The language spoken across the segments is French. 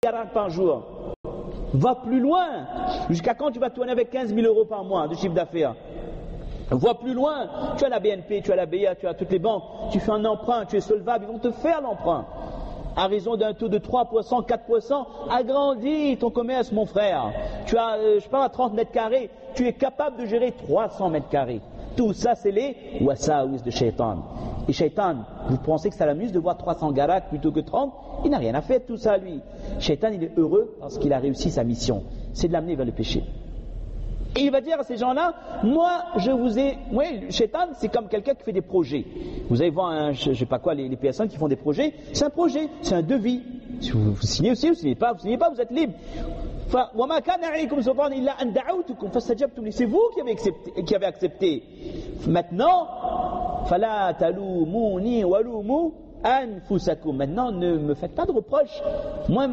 garak par jour. Va plus loin. Jusqu'à quand tu vas tourner avec 15 000 euros par mois de chiffre d'affaires? Va plus loin. Tu as la BNP, tu as la BA, tu as toutes les banques. Tu fais un emprunt, tu es solvable, ils vont te faire l'emprunt. À raison d'un taux de 3%, 4%, agrandis ton commerce, mon frère. Tu as, je sais pas, 30 mètres carrés. Tu es capable de gérer 300 mètres carrés. Tout ça, c'est les wasawis de Shaitan. Et Shaitan, vous pensez que ça l'amuse de voir 300 garaks plutôt que 30? Il n'a rien à faire de tout ça, lui. Shaitan, il est heureux parce qu'il a réussi sa mission. C'est de l'amener vers le péché. Et il va dire à ces gens-là, moi, Shaitan, c'est comme quelqu'un qui fait des projets. Vous allez voir, je ne sais pas quoi, les personnes qui font des projets, c'est un projet, c'est un devis. Si vous signez aussi, vous ne signez pas, vous êtes libre. C'est vous qui avez accepté. Maintenant, maintenant, ne me faites pas de reproches. Moi,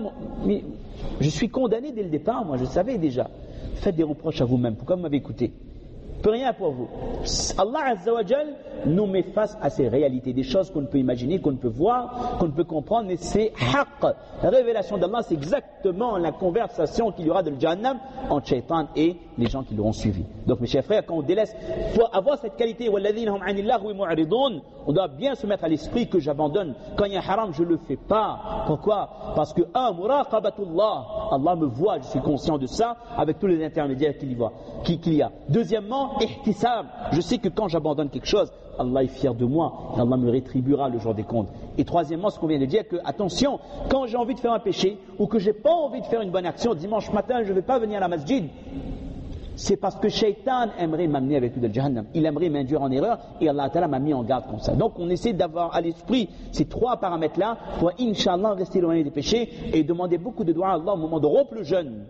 je suis condamné dès le départ, moi, je savais déjà. Faites des reproches à vous-même. Pourquoi vous m'avez écouté? Peu rien pour vous. Allah Azza wa Jal nous met face à ces réalités, des choses qu'on ne peut imaginer, qu'on ne peut voir, qu'on ne peut comprendre, mais c'est haqq. La révélation d'Allah, c'est exactement la conversation qu'il y aura de Jahannam entre Shaitan et les gens qui l'auront suivi. Donc mes chers frères, quand on délaisse, pour avoir cette qualité, on doit bien se mettre à l'esprit que j'abandonne. Quand il y a un haram, je ne le fais pas. Pourquoi? Parce que muraqabatullah, Allah me voit, je suis conscient de ça, avec tous les intermédiaires qu'il y a. Deuxièmement, ihtisab, je sais que quand j'abandonne quelque chose, Allah est fier de moi et Allah me rétribuera le jour des comptes. Et troisièmement, ce qu'on vient de dire, que attention, quand j'ai envie de faire un péché ou que j'ai pas envie de faire une bonne action, dimanche matin je ne vais pas venir à la masjid, c'est parce que Shaitan aimerait m'amener avec lui de Jahannam. Il aimerait m'induire en erreur et Allah Ta'ala m'a mis en garde comme ça. Donc on essaie d'avoir à l'esprit ces trois paramètres-là pour Inch'Allah rester éloigné des péchés et demander beaucoup de doigts à Allah au moment de rompre le jeûne.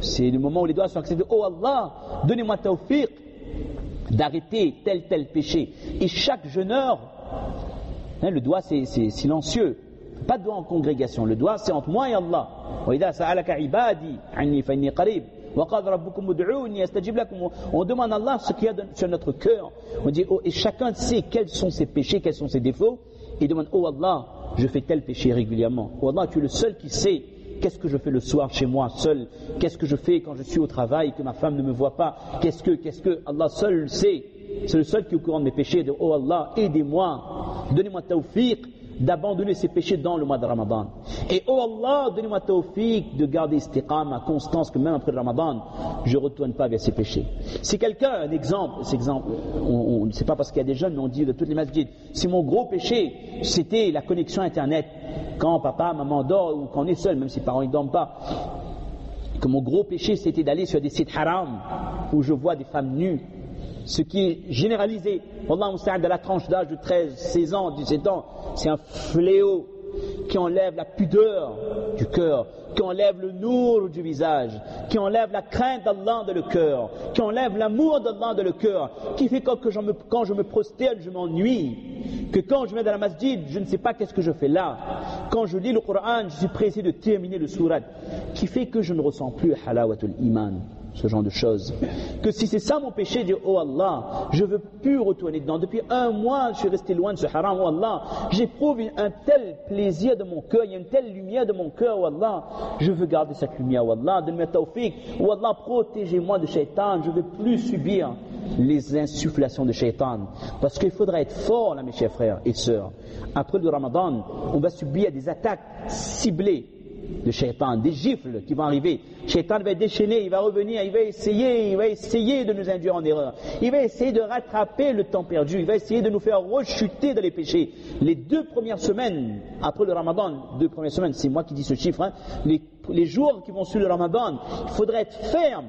C'est le moment où les doigts sont acceptés. Oh Allah, donnez-moi tawfiq d'arrêter tel péché. Et chaque jeûneur, le doigt c'est silencieux, pas de doigt en congrégation, le doigt c'est entre moi et Allah. On demande à Allah ce qu'il y a sur notre cœur. On dit, et chacun sait quels sont ses péchés, quels sont ses défauts, et demande, oh Allah, je fais tel péché régulièrement. Oh Allah, tu es le seul qui sait. Qu'est-ce que je fais le soir chez moi seul? Qu'est-ce que je fais quand je suis au travail que ma femme ne me voit pas? Qu'est-ce que Allah seul sait? C'est le seul qui est au courant de mes péchés. De oh Allah, aidez-moi, donnez-moi tawfiq d'abandonner ces péchés dans le mois de Ramadan. Et oh Allah, donnez-moi tawfiq de garder istiqama, constance, que même après le Ramadan, je ne retourne pas vers ces péchés. Si quelqu'un, un exemple, c'est pas parce qu'il y a des jeunes, mais on dit de toutes les masjids, si mon gros péché, c'était la connexion Internet, quand papa, maman dort, ou quand on est seul, même si les parents ne dorment pas, que mon gros péché, c'était d'aller sur des sites haram, où je vois des femmes nues, ce qui est généralisé, Wallah musta'an, de la tranche d'âge de 13, 16 ans, 17 ans, c'est un fléau qui enlève la pudeur du cœur, qui enlève le nour du visage, qui enlève la crainte d'Allah dans le cœur, qui enlève l'amour d'Allah dans le cœur, qui fait que quand je me prosterne, je m'ennuie, que quand je vais dans la masjid, je ne sais pas qu'est-ce que je fais là, quand je lis le Coran, je suis pressé de terminer le surat, qui fait que je ne ressens plus halawatul iman. Ce genre de choses. Que si c'est ça mon péché, dire oh Allah, je ne veux plus retourner dedans. Depuis un mois, je suis resté loin de ce haram, oh Allah. J'éprouve un tel plaisir de mon cœur, il y a une telle lumière de mon cœur, oh Allah. Je veux garder cette lumière, oh Allah. Donne-moi tawfiq, oh Allah, protégez-moi de Shaitan. Je ne veux plus subir les insufflations de Shaitan. Parce qu'il faudra être fort, là, mes chers frères et sœurs. Après le Ramadan, on va subir des attaques ciblées de Shaitan, des gifles qui vont arriver. Shaitan va être déchaîné, il va revenir, il va essayer de nous induire en erreur. Il va essayer de rattraper le temps perdu, il va essayer de nous faire rechuter dans les péchés. Les 2 premières semaines, après le Ramadan, 2 premières semaines, c'est moi qui dis ce chiffre, hein, les jours qui vont suivre le Ramadan, il faudrait être ferme.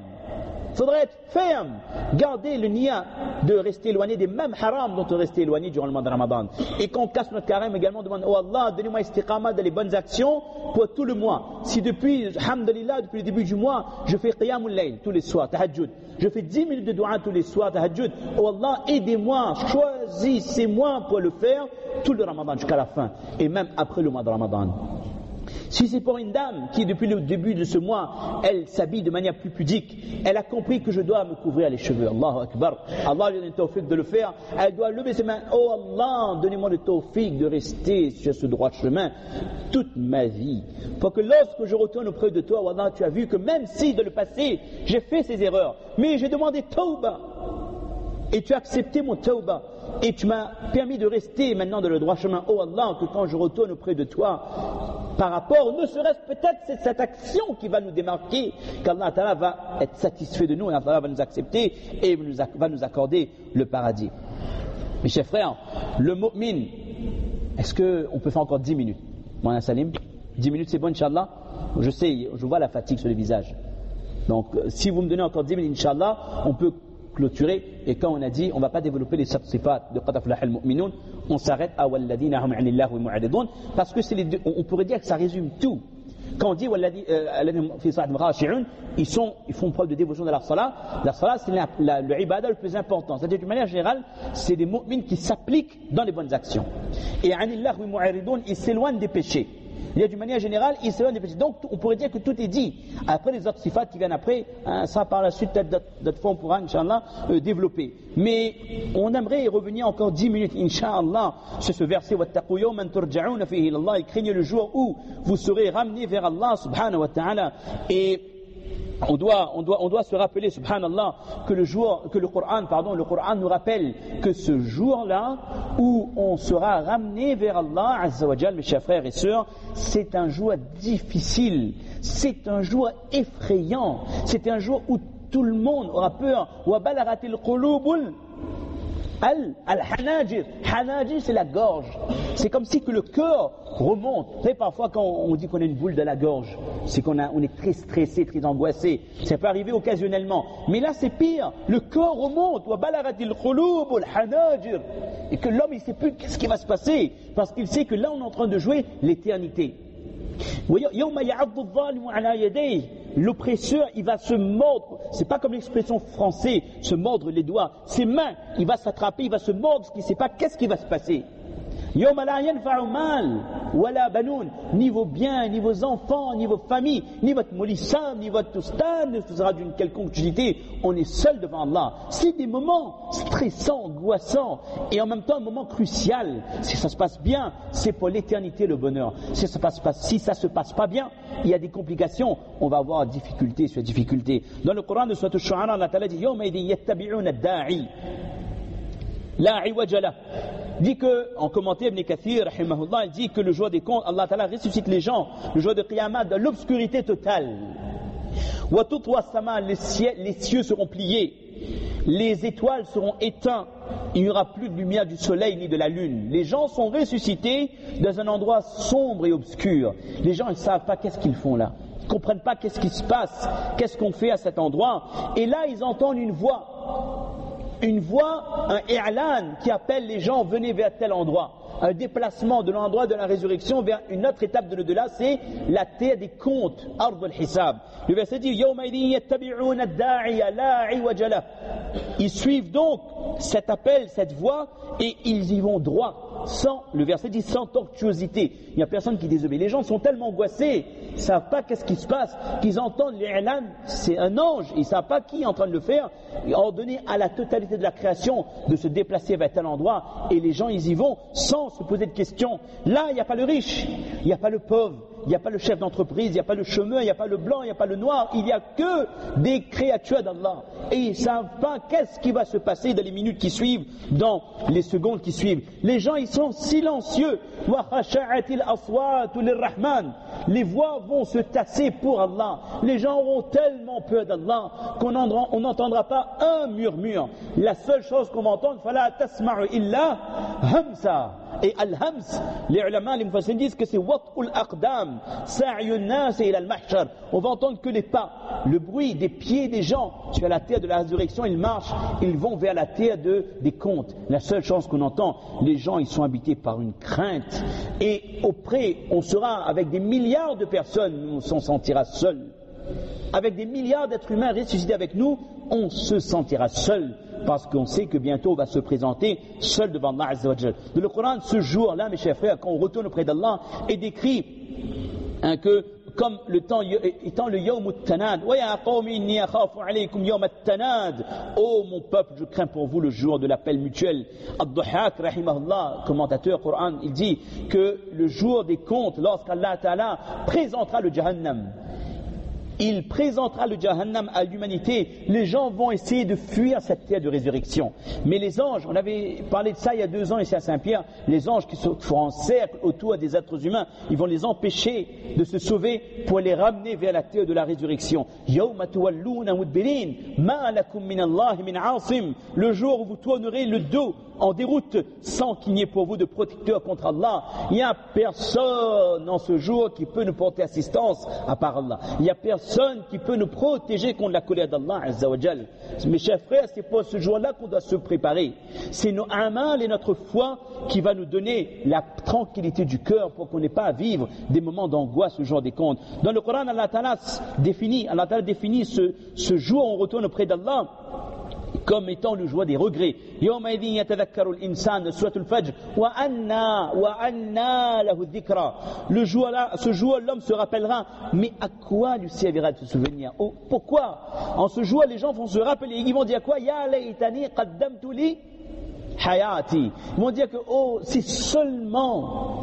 Garder le niya de rester éloigné des mêmes harams dont on restait éloigné durant le mois de Ramadan. Et quand on casse notre carême également, on demande oh Allah, donnez-moi istiqama dans les bonnes actions pour tout le mois. Si depuis, alhamdulillah, depuis le début du mois, je fais qiyamul layl tous les soirs, tahajjud, je fais 10 minutes de dua tous les soirs, tahajjud, oh Allah, aidez-moi, choisissez-moi pour le faire tout le Ramadan jusqu'à la fin, et même après le mois de Ramadan. Si c'est pour une dame qui, depuis le début de ce mois, elle s'habille de manière plus pudique, elle a compris que je dois me couvrir les cheveux. Allahu Akbar. Allah lui donne le tawfiq de le faire. Elle doit lever ses mains. Oh Allah, donnez-moi le tawfiq de rester sur ce droit chemin toute ma vie. Pour que lorsque je retourne auprès de toi, Allah, tu as vu que même si dans le passé, j'ai fait ces erreurs, mais j'ai demandé tawbah. Et tu as accepté mon tawbah. Et tu m'as permis de rester maintenant dans le droit chemin. Oh Allah, que quand je retourne auprès de toi, par rapport, ne serait-ce peut-être c'est cette action qui va nous démarquer, qu'Allah Ta'ala va être satisfait de nous, et Allah va nous accepter et va nous accorder le paradis. Mes chers frères, le mu'min, est-ce qu'on peut faire encore 10 minutes? Moana Salim, 10 minutes c'est bon, Inch'Allah? Je sais, je vois la fatigue sur le visage. Donc, si vous me donnez encore 10 minutes, Inch'Allah, on peut clôturer, et quand on a dit on ne va pas développer les 7 sifat de qad aflaha al-mu'minun, on s'arrête à walladina hum 'anil lahwi mu'ridun, parce que c'est les deux, on pourrait dire que ça résume tout. Quand on dit walladina fi salat khashi'un, ils font preuve de dévotion de la salat. La salat, c'est le ibadah le plus important. C'est-à-dire d'une manière générale, c'est des mu'mins qui s'appliquent dans les bonnes actions. Et 'anil lahwi mu'ridun, ils s'éloignent des péchés. Il y a d'une manière générale, il s'éloigne des péchés. Donc on pourrait dire que tout est dit. Après les autres sifat qui viennent après, ça par la suite, peut-être d'autres fois on pourra, Inch'Allah, développer. Mais on aimerait revenir encore 10 minutes, Inch'Allah, sur ce verset وَاتَّقُوا يَوْمًا تُرْجَعُونَ فِيهِ إِلَى اللَّهِ, et craignez le jour où vous serez ramenés vers Allah subhanahu wa ta'ala. Et on doit se rappeler, subhanallah, que le Coran nous rappelle que ce jour-là où on sera ramené vers Allah Azza wa Jal, mes chers frères et sœurs, c'est un jour difficile, c'est un jour effrayant, c'est un jour où tout le monde aura peur. Wa balaghatil qulubul al-hanajir. Hanajir, c'est la gorge. C'est comme si que le cœur remonte. Vous savez, parfois, quand on dit qu'on a une boule de la gorge, c'est qu'on est très stressé, très angoissé. Ça peut arriver occasionnellement. Mais là, c'est pire. Le cœur remonte. Wa balaghatil qulubul hanajir. Et que l'homme, il ne sait plus qu'est-ce qui va se passer. Parce qu'il sait que là, on est en train de jouer l'éternité. L'oppresseur, il va se mordre. C'est pas comme l'expression française, se mordre les doigts. Ses mains, il va s'attraper, il va se mordre parce qu'il ne sait pas qu'est-ce qui va se passer. Ni vos biens, ni vos enfants, ni vos familles, ni votre molissam, ni votre toustan ne sera d'une quelconque utilité. On est seul devant Allah. C'est des moments stressants, angoissants, et en même temps un moment crucial. Si ça se passe bien, c'est pour l'éternité le bonheur. Si ça se passe pas bien, il y a des complications. On va avoir difficulté sur difficulté. Dans le Coran de Surat Al-Shu'ara, Allah Ta'ala dit Yawma idin yattabi'una ad-da'i la iwaja lah. Dit que, en commentaire, Ibn Kathir, rahimahullah, il dit que le jour des comptes, Allah Ta'ala ressuscite les gens, le jour de Qiyamah, de l'obscurité totale. Wa tutwa sama, les cieux seront pliés, les étoiles seront éteintes, il n'y aura plus de lumière du soleil ni de la lune. Les gens sont ressuscités dans un endroit sombre et obscur. Les gens ne savent pas qu'est-ce qu'ils font là. Ils ne comprennent pas qu'est-ce qui se passe, qu'est-ce qu'on fait à cet endroit. Et là, ils entendent une voix, un i'lan qui appelle les gens, venez vers tel endroit. Un déplacement de l'endroit de la résurrection vers une autre étape de l'au-delà, c'est la terre des comptes, ard al-hisab. Le verset dit Yawma idin yattabi'una ad-da'iya la iwaja lah. Ils suivent donc cet appel, cette voix, et ils y vont droit. Le verset dit sans tortuosité. Il n'y a personne qui désobéit. Les gens sont tellement angoissés, ils ne savent pas qu'est-ce qui se passe, qu'ils entendent l'I'lan, c'est un ange, ils ne savent pas qui est en train de le faire, ordonner à la totalité de la création de se déplacer vers tel endroit, et les gens ils y vont sans se poser de questions. Là, il n'y a pas le riche, il n'y a pas le pauvre, il n'y a pas le chef d'entreprise, il n'y a pas le chômeur, il n'y a pas le blanc, il n'y a pas le noir, il n'y a que des créatures d'Allah. Et ils ne savent pas qu'est-ce qui va se passer dans les minutes qui suivent, dans les secondes qui suivent. Les gens, ils sont silencieux. Les voix vont se tasser pour Allah. Les gens auront tellement peur d'Allah qu'on n'entendra pas un murmure. La seule chose qu'on va entendre, fala tasma'u illa hamsa. Et al-hams, les ulama, les mufassirin disent que c'est wat'ul aqdam, sa'yun nas ila al-mahshar. On va entendre que les pas, le bruit des pieds des gens sur la terre de la résurrection, ils marchent, ils vont vers la terre des comptes. La seule chose qu'on entend, les gens, ils sont habités par une crainte. Et auprès, on sera avec des milliards de personnes, on s'en sentira seul. Avec des milliards d'êtres humains ressuscités avec nous, on se sentira seul. Parce qu'on sait que bientôt on va se présenter seul devant Allah Azza wa Jal. Dans le Coran, ce jour-là, mes chers frères, quand on retourne auprès d'Allah, est décrit que comme le temps étant le yawm at-tanad, wa ya qawmi inni akhafu alaykum yawm at-tanad, ô mon peuple, je crains pour vous le jour de l'appel mutuel. Ad-Dhahhak rahimahullah, commentateur Coran, il dit que le jour des comptes, lorsqu'Allah Ta'ala présentera le Jahannam, il présentera le Jahannam à l'humanité, les gens vont essayer de fuir cette terre de résurrection. Mais les anges, on avait parlé de ça il y a 2 ans ici à Saint-Pierre, les anges qui font un cercle autour des êtres humains, ils vont les empêcher de se sauver pour les ramener vers la terre de la résurrection. Yawma tuwalluna mudbirin, ma lakum min Allah min asim, le jour où vous tournerez le dos en déroute sans qu'il n'y ait pour vous de protecteur contre Allah. Il n'y a personne en ce jour qui peut nous porter assistance à part Allah. Il n'y a personne qui peut nous protéger contre la colère d'Allah Azza wa Jal. Mes chers frères, c'est pour ce jour-là qu'on doit se préparer. C'est nos amal et notre foi qui va nous donner la tranquillité du cœur pour qu'on n'ait pas à vivre des moments d'angoisse ce jour des comptes. Dans le Coran, Allah Ta'ala définit ce jour où on retourne auprès d'Allah comme étant le jour des regrets. Yawma idhin yatadhakkaru al-insan, Suratul Fajr, wa anna lahu dhikra. Ce jour, l'homme se rappellera, mais à quoi lui servira de se souvenir? Oh, pourquoi? En ce jour, les gens vont se rappeler, ils vont dire quoi? Ya laytani qaddamtu li hayati. Ils vont dire que si seulement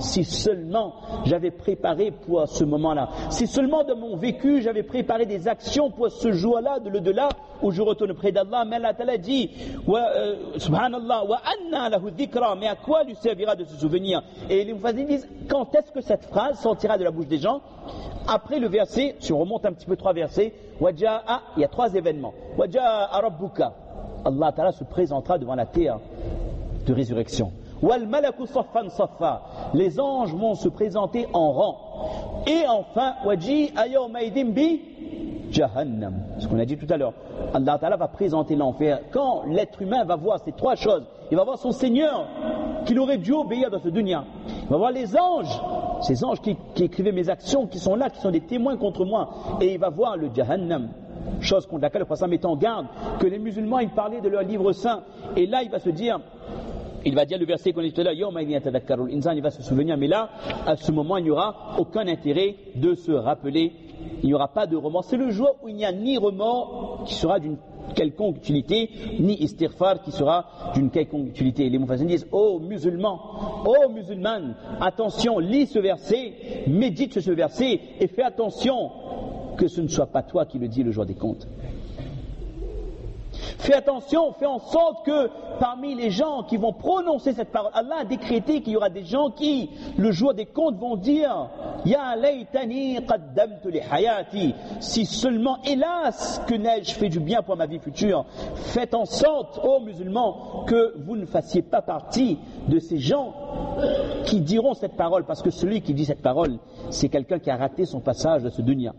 j'avais préparé pour ce moment-là, si seulement de mon vécu j'avais préparé des actions pour ce jour-là de l'au-delà où je retourne près d'Allah. Mais Allah Ta'ala dit subhanallah wa anna lahu dhikra, mais à quoi lui servira de se souvenir? Et les mufassirin disent, quand est-ce que cette phrase sortira de la bouche des gens? Après le verset, si on remonte un petit peu 3 versets, il y a 3 événements. Waja'a rabbuka, Allah Ta'ala se présentera devant la terre de résurrection. Wal malaku saffan saffa, les anges vont se présenter en rang. Et enfin, waji'a yawma idhin bi Jahannam, ce qu'on a dit tout à l'heure. Allah Ta'ala va présenter l'enfer. Quand l'être humain va voir ces 3 choses, il va voir son Seigneur qu'il aurait dû obéir dans ce dunya. Il va voir les anges, ces anges qui écrivaient mes actions, qui sont là, qui sont des témoins contre moi. Et il va voir le Jahannam, chose contre laquelle le prophète met en garde, que les musulmans ils parlaient de leur livre saint. Et là il va se dire, il va dire le verset qu'on a dit tout à l'heure, il va se souvenir, mais là, à ce moment, il n'y aura aucun intérêt de se rappeler, il n'y aura pas de remords. C'est le jour où il n'y a ni remords qui sera d'une quelconque utilité, ni istighfar qui sera d'une quelconque utilité. Les mufassirin disent, ô musulmans, ô musulmanes, attention, lis ce verset, médite sur ce verset, et fais attention que ce ne soit pas toi qui le dis le jour des comptes. Fais attention, fais en sorte que parmi les gens qui vont prononcer cette parole, Allah a décrété qu'il y aura des gens qui, le jour des comptes, vont dire Ya laytani qaddamtu li hayati, si seulement, hélas, que n'ai-je fait du bien pour ma vie future. Faites en sorte, ô musulmans, que vous ne fassiez pas partie de ces gens qui diront cette parole, parce que celui qui dit cette parole, c'est quelqu'un qui a raté son passage de ce dunya.